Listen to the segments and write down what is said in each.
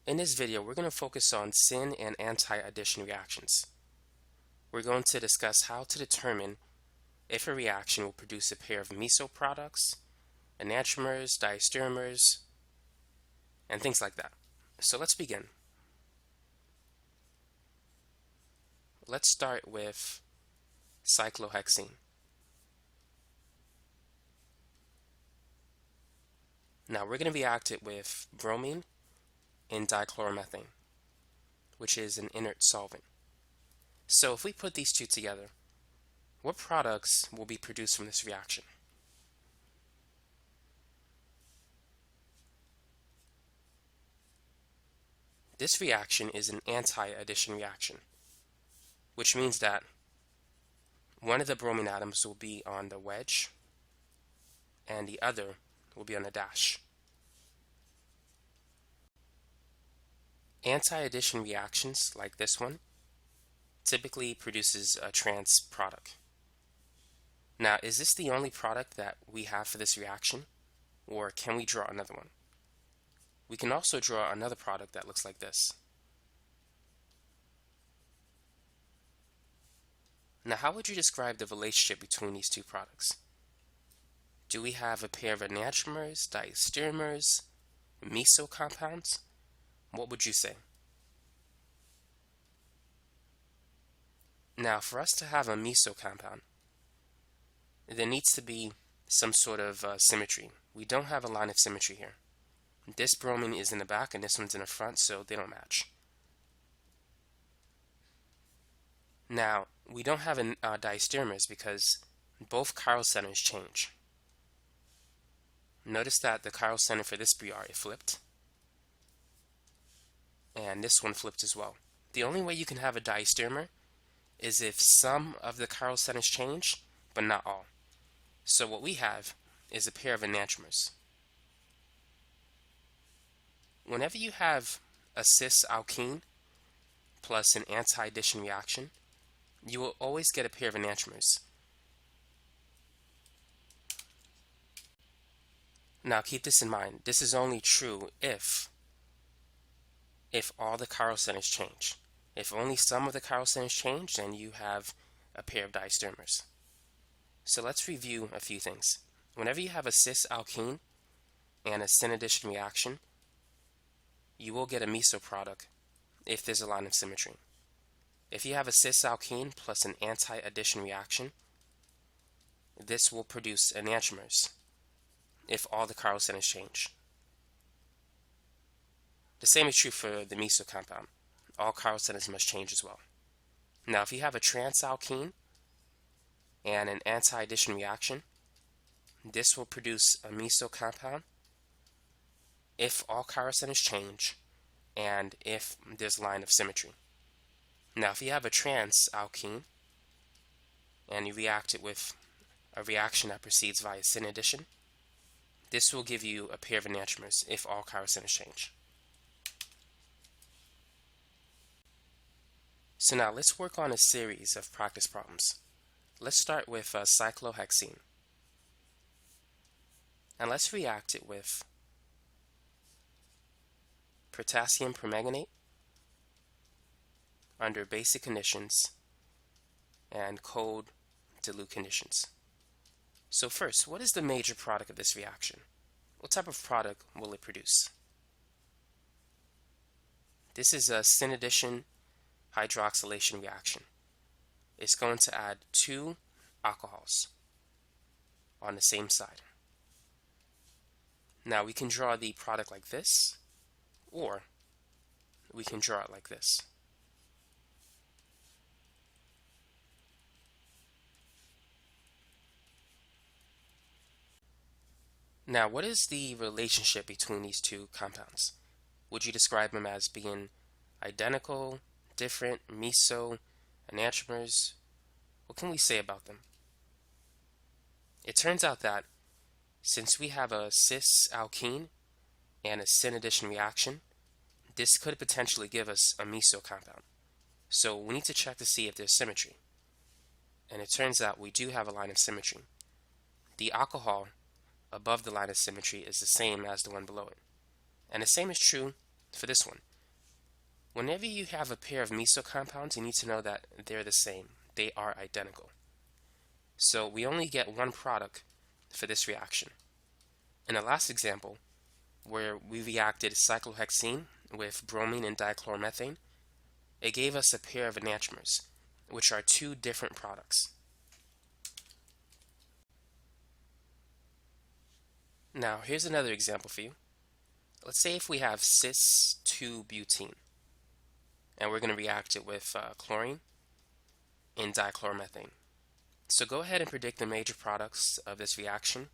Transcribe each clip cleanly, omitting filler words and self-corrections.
In this video, we're going to focus on syn and anti-addition reactions. We're going to discuss how to determine if a reaction will produce a pair of meso products, enantiomers, diastereomers, and things like that. So let's begin. Let's start with cyclohexene. Now we're going to react it with bromine in dichloromethane, which is an inert solvent. So if we put these two together, what products will be produced from this reaction? This reaction is an anti-addition reaction, which means that one of the bromine atoms will be on the wedge and the other will be on the dash. Anti-addition reactions like this one typically produces a trans product. Now, is this the only product that we have for this reaction, or can we draw another one? We can also draw another product that looks like this. Now, how would you describe the relationship between these two products? Do we have a pair of enantiomers, diastereomers, meso compounds? What would you say? Now, for us to have a meso compound, there needs to be some sort of symmetry. We don't have a line of symmetry here. This bromine is in the back and this one's in the front, so they don't match. Now, we don't have diastereomers because both chiral centers change. Notice that the chiral center for this BR, it flipped. And this one flipped as well. The only way you can have a diastereomer is if some of the chiral centers change, but not all. So what we have is a pair of enantiomers. Whenever you have a cis alkene plus an anti-addition reaction, you will always get a pair of enantiomers. Now keep this in mind. This is only true if all the chiral centers change. If only some of the chiral centers change, then you have a pair of diastereomers. So let's review a few things. Whenever you have a cis alkene and a syn addition reaction, you will get a meso product if there's a line of symmetry. If you have a cis alkene plus an anti-addition reaction, this will produce enantiomers if all the chiral centers change. The same is true for the meso compound. All chiral centers must change as well. Now, if you have a trans alkene and an anti-addition reaction, this will produce a meso compound if all chiral centers change and if there's a line of symmetry. Now, if you have a trans alkene and you react it with a reaction that proceeds via syn addition, this will give you a pair of enantiomers if all chiral centers change. So now let's work on a series of practice problems. Let's start with cyclohexene. And let's react it with potassium permanganate under basic conditions and cold dilute conditions. So first, what is the major product of this reaction? What type of product will it produce? This is a syn addition hydroxylation reaction. It's going to add two alcohols on the same side. Now we can draw the product like this, or we can draw it like this. Now, what is the relationship between these two compounds? Would you describe them as being identical, different, meso, enantiomers? What can we say about them? It turns out that since we have a cis alkene and a syn addition reaction, this could potentially give us a meso compound. So we need to check to see if there's symmetry. And it turns out we do have a line of symmetry. The alcohol above the line of symmetry is the same as the one below it. And the same is true for this one. Whenever you have a pair of meso compounds, you need to know that they're the same. They are identical. So we only get one product for this reaction. In the last example, where we reacted cyclohexene with bromine and dichloromethane, it gave us a pair of enantiomers, which are two different products. Now, here's another example for you. Let's say if we have cis-2-butene, and we're going to react it with chlorine and dichloromethane. So go ahead and predict the major products of this reaction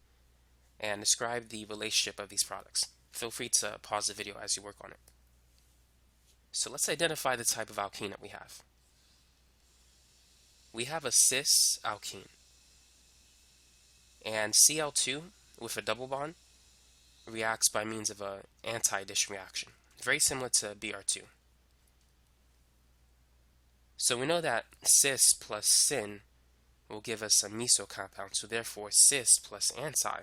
and describe the relationship of these products. Feel free to pause the video as you work on it. So let's identify the type of alkene that we have. We have a cis alkene, and Cl2 with a double bond reacts by means of an anti-addition reaction, very similar to Br2. So we know that cis plus syn will give us a meso compound, so therefore cis plus anti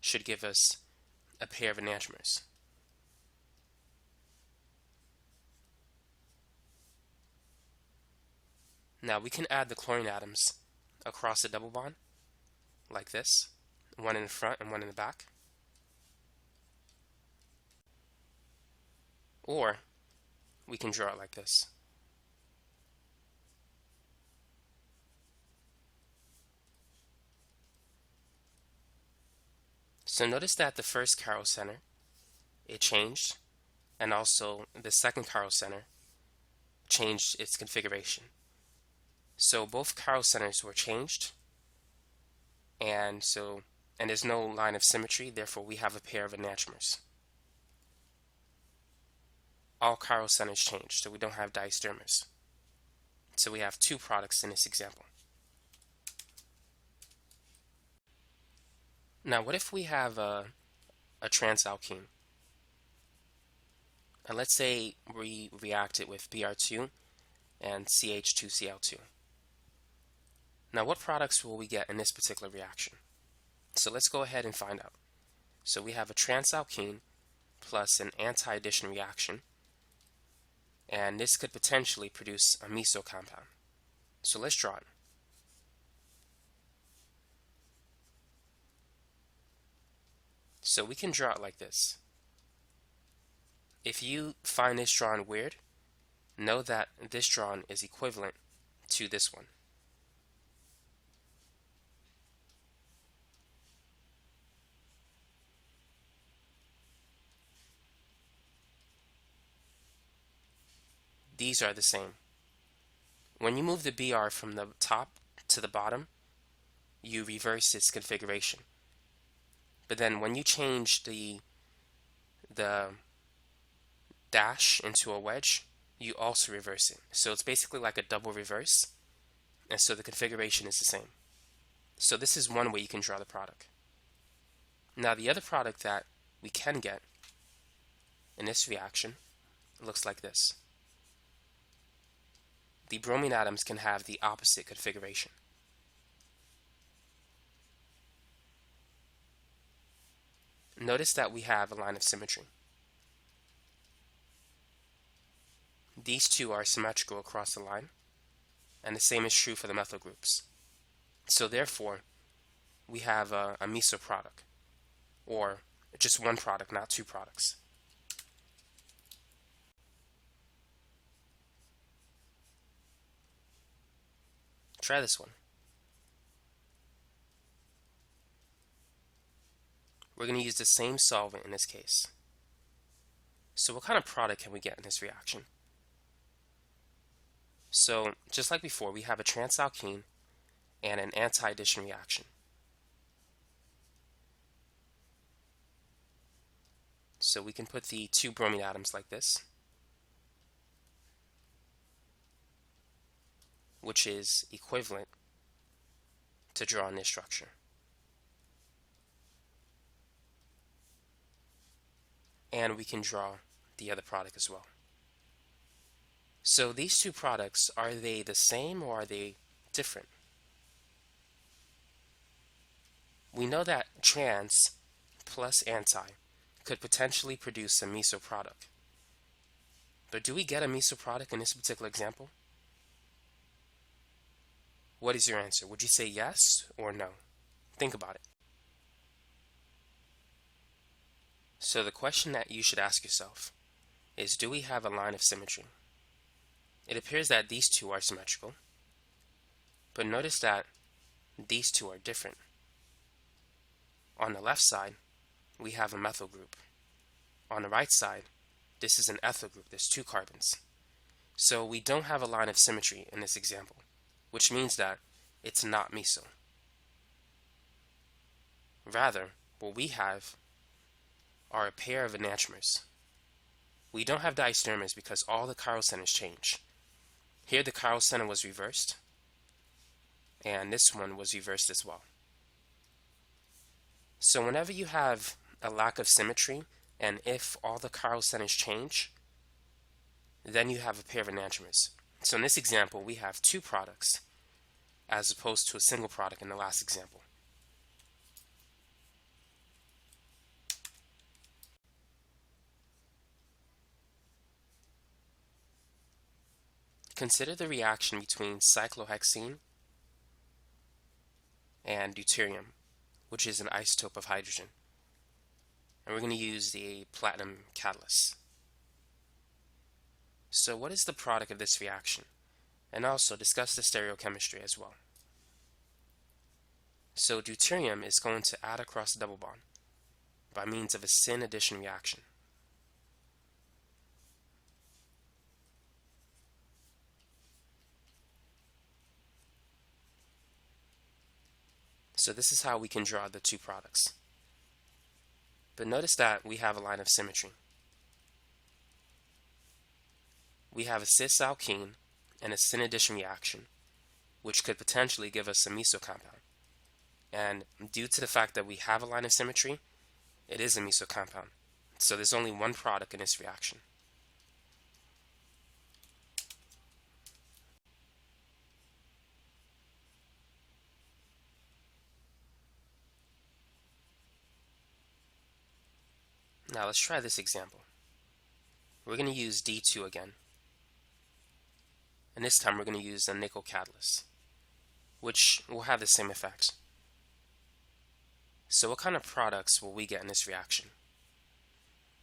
should give us a pair of enantiomers. Now we can add the chlorine atoms across the double bond like this, one in the front and one in the back. Or we can draw it like this. So notice that the first chiral center, it changed, and also the second chiral center changed its configuration. So both chiral centers were changed, and there's no line of symmetry, therefore we have a pair of enantiomers. All chiral centers changed, so we don't have diastereomers. So we have two products in this example. Now, what if we have a transalkene? And let's say we react it with Br2 and CH2Cl2. Now, what products will we get in this particular reaction? So let's go ahead and find out. So we have a transalkene plus an anti-addition reaction, and this could potentially produce a meso compound. So let's draw it. So we can draw it like this. If you find this drawing weird, know that this drawing is equivalent to this one. These are the same. When you move the Br from the top to the bottom, you reverse its configuration. But then when you change the dash into a wedge, you also reverse it. So it's basically like a double reverse, and so the configuration is the same. So this is one way you can draw the product. Now the other product that we can get in this reaction looks like this. The bromine atoms can have the opposite configuration. Notice that we have a line of symmetry. These two are symmetrical across the line, and the same is true for the methyl groups. So therefore, we have a meso product, or just one product, not two products. Try this one. We're going to use the same solvent in this case. So what kind of product can we get in this reaction? So just like before, we have a transalkene and an anti-addition reaction. So we can put the two bromine atoms like this, which is equivalent to drawing this structure. And we can draw the other product as well. So these two products, are they the same or are they different? We know that trans plus anti could potentially produce a meso product. But do we get a meso product in this particular example? What is your answer? Would you say yes or no? Think about it. So the question that you should ask yourself is, do we have a line of symmetry? It appears that these two are symmetrical, but notice that these two are different. On the left side, we have a methyl group. On the right side, this is an ethyl group. There's 2 carbons. So we don't have a line of symmetry in this example, which means that it's not meso. Rather, what we have are a pair of enantiomers. We don't have diastereomers because all the chiral centers change. Here the chiral center was reversed, and this one was reversed as well. So whenever you have a lack of symmetry, and if all the chiral centers change, then you have a pair of enantiomers. So in this example, we have 2 products as opposed to a single product in the last example. Consider the reaction between cyclohexene and deuterium, which is an isotope of hydrogen. And we're going to use the platinum catalyst. So what is the product of this reaction? And also discuss the stereochemistry as well. So deuterium is going to add across the double bond by means of a syn addition reaction. So this is how we can draw the 2 products. But notice that we have a line of symmetry. We have a cis alkene and a syn addition reaction, which could potentially give us a meso compound. And due to the fact that we have a line of symmetry, it is a meso compound. So there's only one product in this reaction. Now let's try this example. We're going to use D2 again. And this time we're going to use a nickel catalyst, which will have the same effects. So what kind of products will we get in this reaction?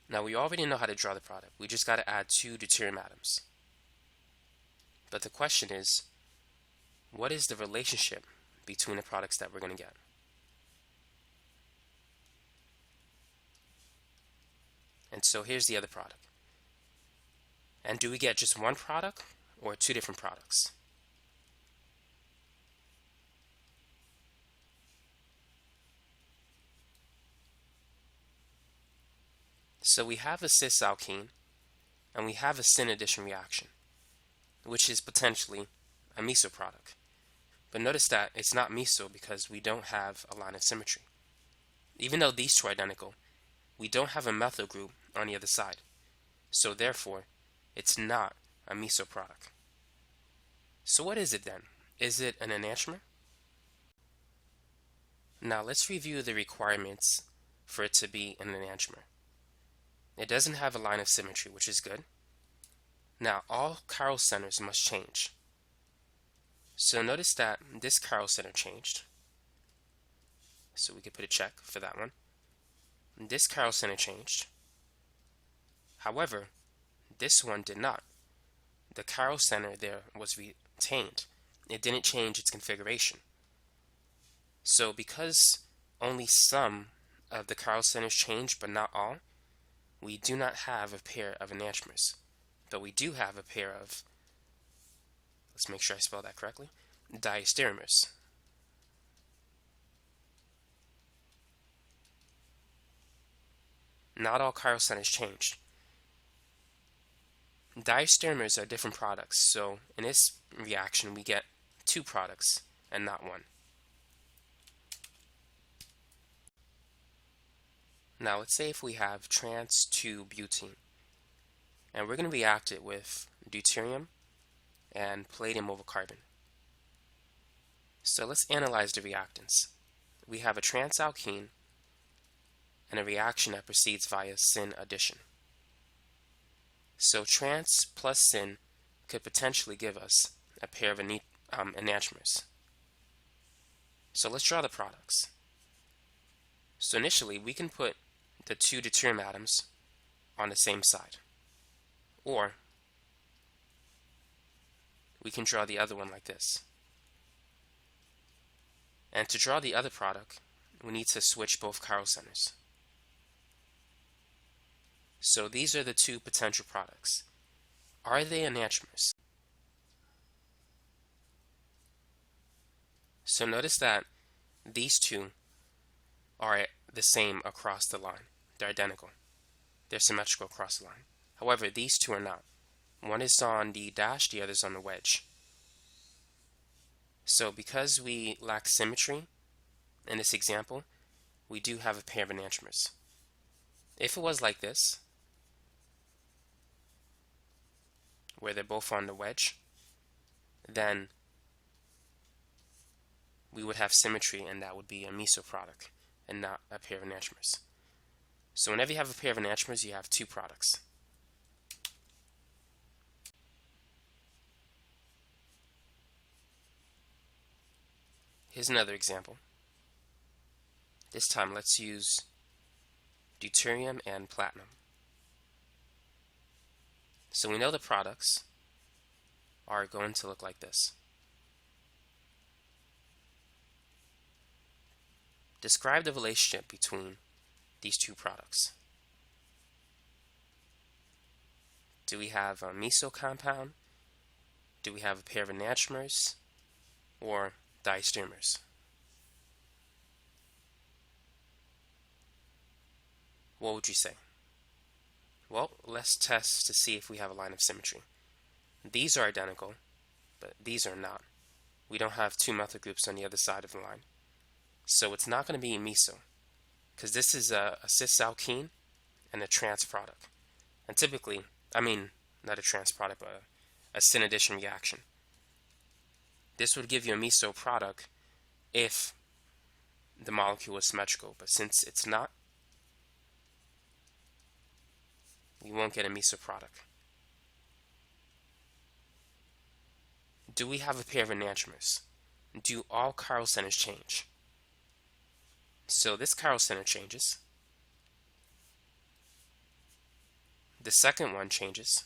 Now we already know how to draw the product. We just got to add 2 deuterium atoms. But the question is, what is the relationship between the products that we're going to get? And so here's the other product. And do we get just one product or 2 different products? So we have a cis alkene and we have a syn addition reaction, which is potentially a meso product. But notice that it's not meso because we don't have a line of symmetry. Even though these 2 are identical, we don't have a methyl group on the other side. So therefore, it's not a meso product. So what is it then? Is it an enantiomer? Now let's review the requirements for it to be an enantiomer. It doesn't have a line of symmetry, which is good. Now all chiral centers must change. So notice that this chiral center changed. So we could put a check for that one. This chiral center changed. However, this one did not. The chiral center there was retained. It didn't change its configuration. So because only some of the chiral centers changed but not all, we do not have a pair of enantiomers. But we do have a pair of, let's make sure I spell that correctly, diastereomers. Not all chiral centers changed. Diastereomers are different products, so in this reaction we get 2 products and not 1. Now let's say if we have trans-2-butene, and we're going to react it with deuterium and palladium over carbon. So let's analyze the reactants. We have a trans-alkene and a reaction that proceeds via syn addition. So trans plus syn could potentially give us a pair of enantiomers. So let's draw the products. So initially, we can put the two deuterium atoms on the same side, or we can draw the other one like this. And to draw the other product, we need to switch both chiral centers. So these are the two potential products. Are they enantiomers? So notice that these two are the same across the line. They're identical. They're symmetrical across the line. However, these two are not. One is on the dash, the other is on the wedge. So because we lack symmetry in this example, we do have a pair of enantiomers. If it was like this, where they're both on the wedge, then we would have symmetry, and that would be a meso product and not a pair of enantiomers. So whenever you have a pair of enantiomers, you have two products. Here's another example. This time let's use deuterium and platinum. So we know the products are going to look like this. Describe the relationship between these two products. Do we have a meso compound? Do we have a pair of enantiomers? Or diastereomers? What would you say? Well, let's test to see if we have a line of symmetry. These are identical, but these are not. We don't have two methyl groups on the other side of the line. So it's not going to be meso, because this is a cis alkene and a trans product. And typically, not a trans product, but a syn addition reaction. This would give you a meso product if the molecule is symmetrical, but since it's not, we won't get a meso product. Do we have a pair of enantiomers? Do all chiral centers change? So this chiral center changes. The second one changes.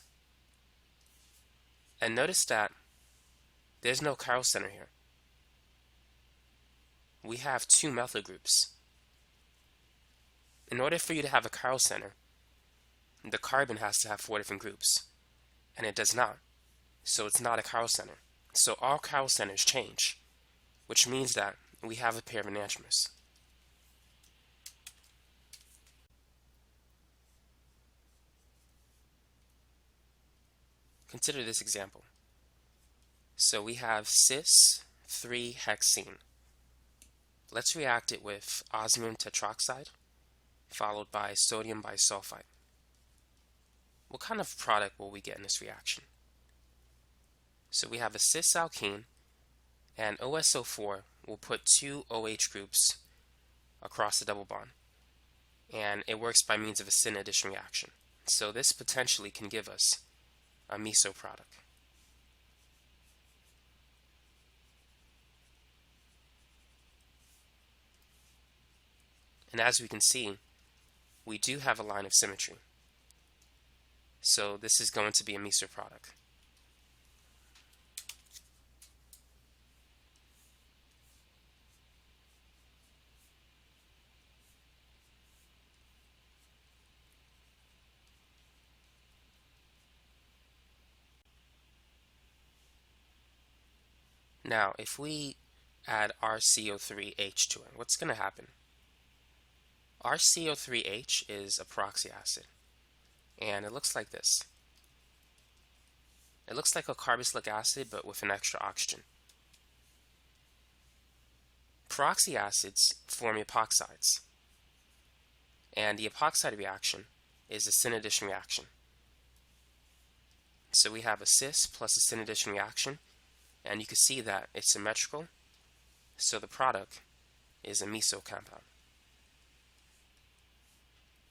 And notice that there's no chiral center here. We have two methyl groups. In order for you to have a chiral center, the carbon has to have 4 different groups, and it does not. So it's not a chiral center. So all chiral centers change, which means that we have a pair of enantiomers. Consider this example. So we have cis 3-hexene. Let's react it with osmium tetroxide followed by sodium bisulfite. What kind of product will we get in this reaction? So we have a cis alkene, and OSO4 will put 2 OH groups across the double bond, and it works by means of a syn addition reaction. So this potentially can give us a meso product. And as we can see, we do have a line of symmetry. So this is going to be a meso product. Now, if we add RCO3H to it, what's going to happen? RCO3H is a proxy acid, and it looks like this. It looks like a carboxylic acid, but with an extra oxygen. Proxy acids form epoxides, and the epoxide reaction is a syn addition reaction. So we have a cis plus a syn addition reaction, and you can see that it's symmetrical, so the product is a meso compound.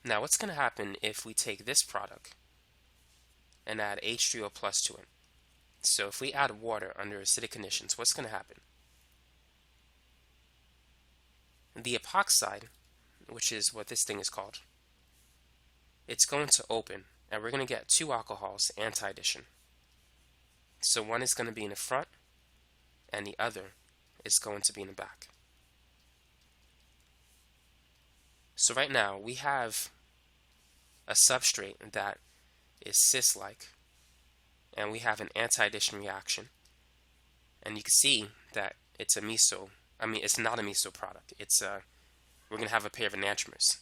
Now what's going to happen if we take this product and add H3O plus to it. So if we add water under acidic conditions, what's going to happen? The epoxide, which is what this thing is called, it's going to open, and we're going to get two alcohols anti-addition. So one is going to be in the front, and the other is going to be in the back. So right now we have a substrate that is cis-like, and we have an anti-addition reaction, and you can see that it's it's not a meso product. We're going to have a pair of enantiomers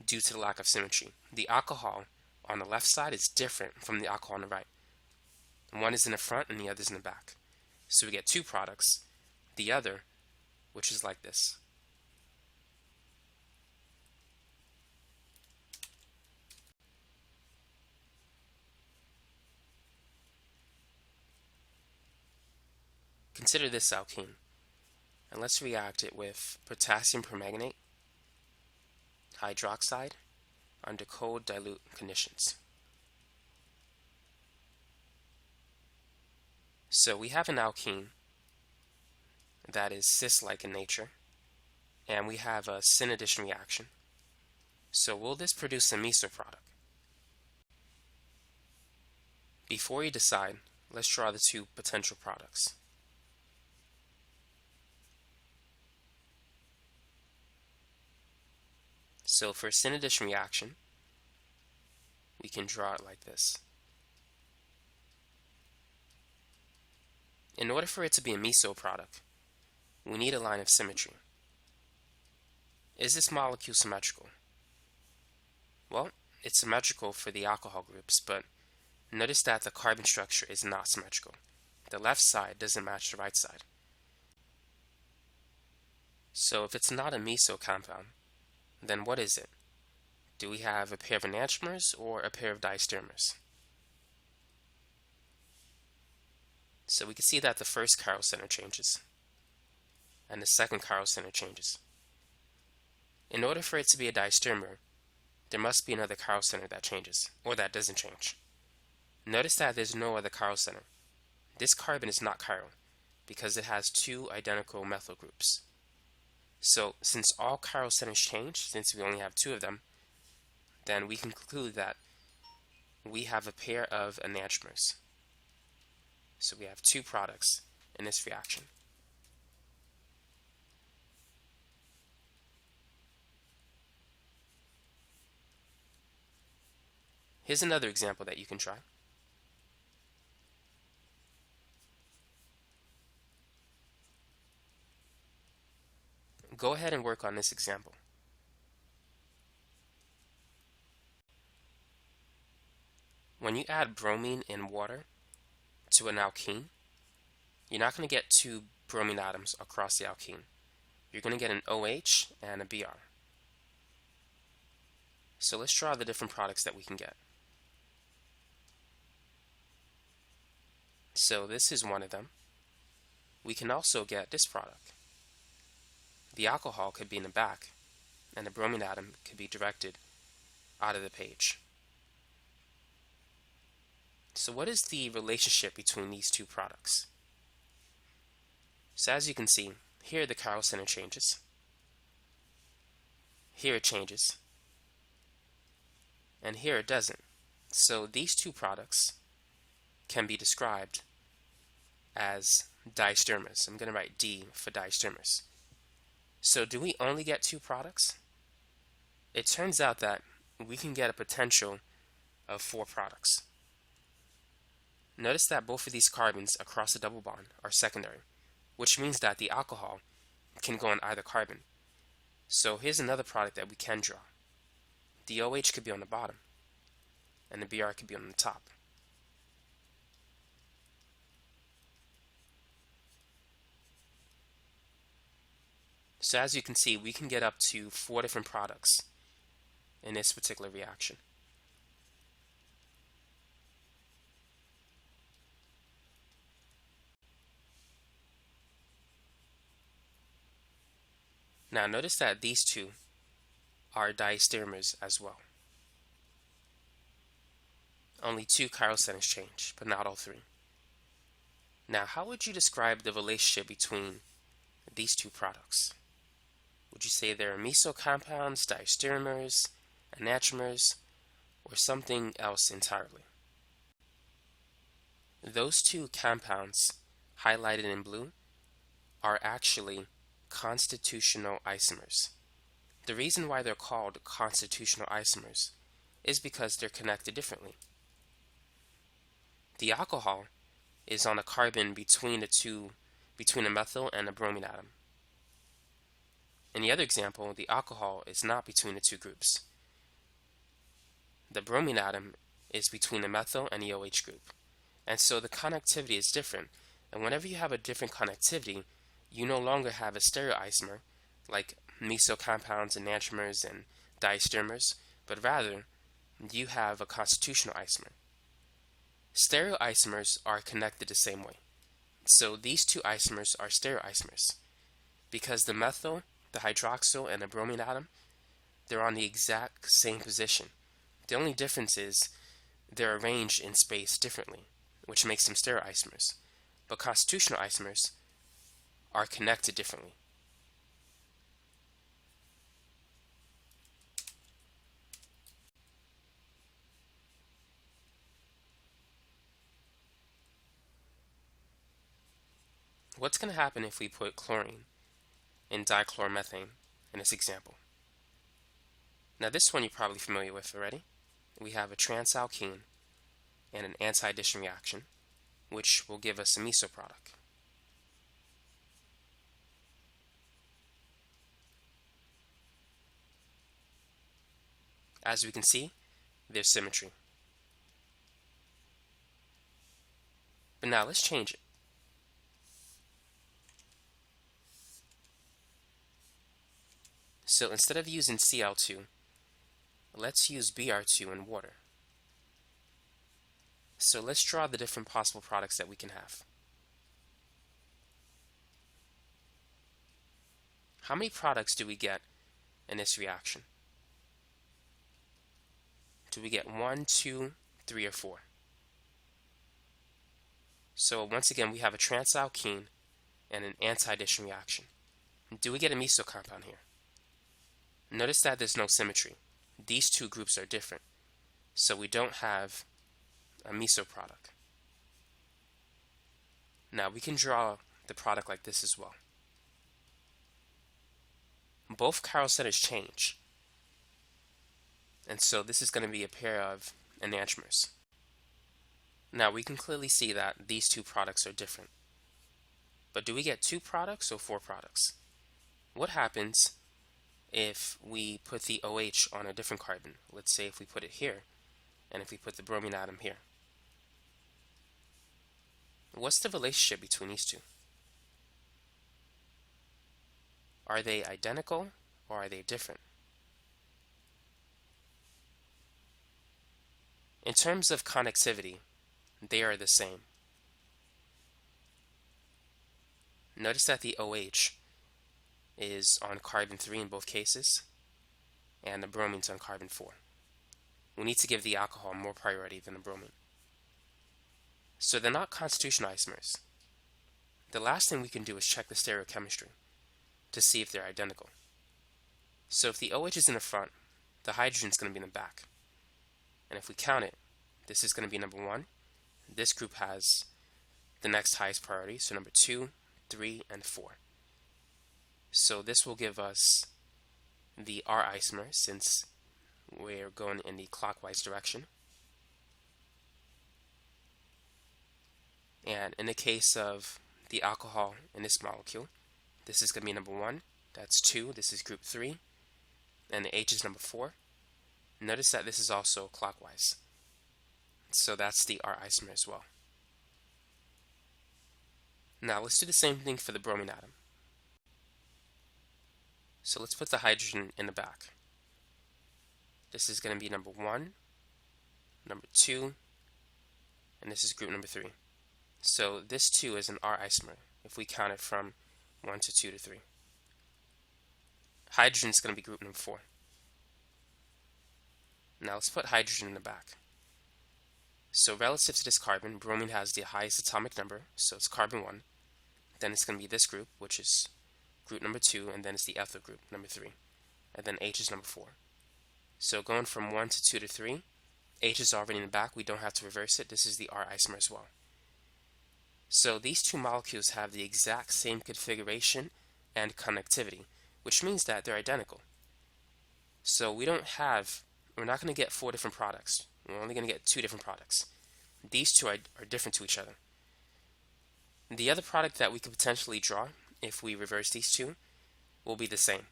due to the lack of symmetry. The alcohol on the left side is different from the alcohol on the right. One is in the front and the other is in the back. So we get two products. The other, which is like this. Consider this alkene, and let's react it with potassium permanganate hydroxide under cold dilute conditions. So we have an alkene that is cis-like in nature, and we have a syn addition reaction. So will this produce a meso product? Before you decide, let's draw the two potential products. So for a syn addition reaction, we can draw it like this. In order for it to be a meso product, we need a line of symmetry. Is this molecule symmetrical? Well, it's symmetrical for the alcohol groups, but notice that the carbon structure is not symmetrical. The left side doesn't match the right side. So if it's not a meso compound, then what is it? Do we have a pair of enantiomers or a pair of diastereomers? So we can see that the first chiral center changes and the second chiral center changes. In order for it to be a diastereomer, there must be another chiral center that changes, or that doesn't change. Notice that there's no other chiral center. This carbon is not chiral because it has two identical methyl groups. So since all chiral centers change, since we only have two of them, then we can conclude that we have a pair of enantiomers. So we have two products in this reaction. Here's another example that you can try. Go ahead and work on this example. When you add bromine in water to an alkene, you're not going to get two bromine atoms across the alkene. You're going to get an OH and a Br. So let's draw the different products that we can get. So this is one of them. We can also get this product. The alcohol could be in the back, and the bromine atom could be directed out of the page. So what is the relationship between these two products? So as you can see, here the chiral center changes. Here it changes. And here it doesn't. So these two products can be described as diastereomers. I'm going to write D for diastereomers. So do we only get two products? It turns out that we can get a potential of 4 products. Notice that both of these carbons across the double bond are secondary, which means that the alcohol can go on either carbon. So here's another product that we can draw. The OH could be on the bottom, and the Br could be on the top. So as you can see, we can get up to 4 different products in this particular reaction. Now notice that these two are diastereomers as well. only 2 chiral centers change, but not all 3. Now, how would you describe the relationship between these two products? Would you say they're Meso compounds, Diastereomers, Enantiomers, or something else entirely? Those 2 compounds highlighted in blue are actually constitutional isomers. The reason why they're called constitutional isomers is because they're connected differently. The alcohol is on a carbon between a methyl and a bromine atom. In the other example, the alcohol is not between the 2 groups. The bromine atom is between the methyl and the OH group. And so the connectivity is different. And whenever you have a different connectivity, you no longer have a stereoisomer like Meso compounds, enantiomers, and diastereomers, but rather you have a constitutional isomer. Stereoisomers are connected the same way. So these 2 isomers are stereoisomers because the methyl, the hydroxyl, and the bromine atom, they're on the exact same position. The only difference is they're arranged in space differently, which makes them stereoisomers. But constitutional isomers are connected differently. What's going to happen if we put chlorine in dichloromethane in this example? Now this one you're probably familiar with already. We have a transalkene and an anti-addition reaction, which will give us a meso product. As we can see, there's symmetry. But now let's change it. So instead of using Cl2, let's use Br2 in water. So let's draw the different possible products that we can have. How many products do we get in this reaction? Do we get 1, 2, 3, or 4? So once again, we have a transalkene and an anti-addition reaction. Do we get a meso compound here? Notice that there's no symmetry. These 2 groups are different. So we don't have a meso product. Now we can draw the product like this as well. Both chiral centers change. And so this is going to be a pair of enantiomers. Now we can clearly see that these 2 products are different. But do we get 2 products or 4 products? What happens if we put the OH on a different carbon? Let's say if we put it here, and if we put the bromine atom here. What's the relationship between these 2? Are they identical or are they different? In terms of connectivity, they are the same. Notice that the OH is on carbon 3 in both cases, and the bromine's on carbon 4. We need to give the alcohol more priority than the bromine. So they're not constitutional isomers. The last thing we can do is check the stereochemistry to see if they're identical. So if the OH is in the front, the hydrogen is going to be in the back. And if we count it, this is going to be number 1. This group has the next highest priority, so number 2, 3, and 4. So this will give us the R isomer since we're going in the clockwise direction. And in the case of the alcohol in this molecule, this is going to be number 1, that's 2, this is group 3, and the H is number 4. Notice that this is also clockwise. So that's the R isomer as well. Now let's do the same thing for the bromine atom. So let's put the hydrogen in the back. This is going to be number 1, number 2, and this is group number 3. So this 2 is an R isomer if we count it from 1 to 2 to 3. Hydrogen is going to be group number 4. Now let's put hydrogen in the back. So relative to this carbon, bromine has the highest atomic number, so it's carbon 1. Then it's going to be this group, which is group number 2, and then it's the ethyl group, number 3. And then H is number 4. So going from 1 to 2 to 3, H is already in the back. We don't have to reverse it. This is the R isomer as well. So these two molecules have the exact same configuration and connectivity, which means that they're identical. So we're not going to get 4 different products. We're only going to get 2 different products. These two are different to each other. The other product that we could potentially draw, if we reverse these two, will be the same.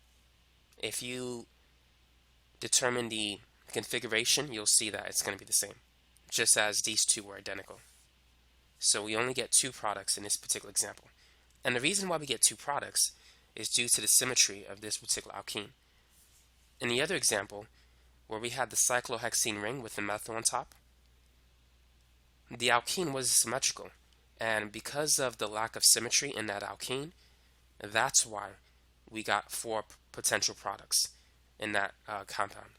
If you determine the configuration, you'll see that it's going to be the same, just as these two were identical. So we only get 2 products in this particular example. And the reason why we get 2 products is due to the symmetry of this particular alkene. In the other example, where we had the cyclohexene ring with the methyl on top, the alkene was symmetrical, and because of the lack of symmetry in that alkene, that's why we got 4 potential products in that compound.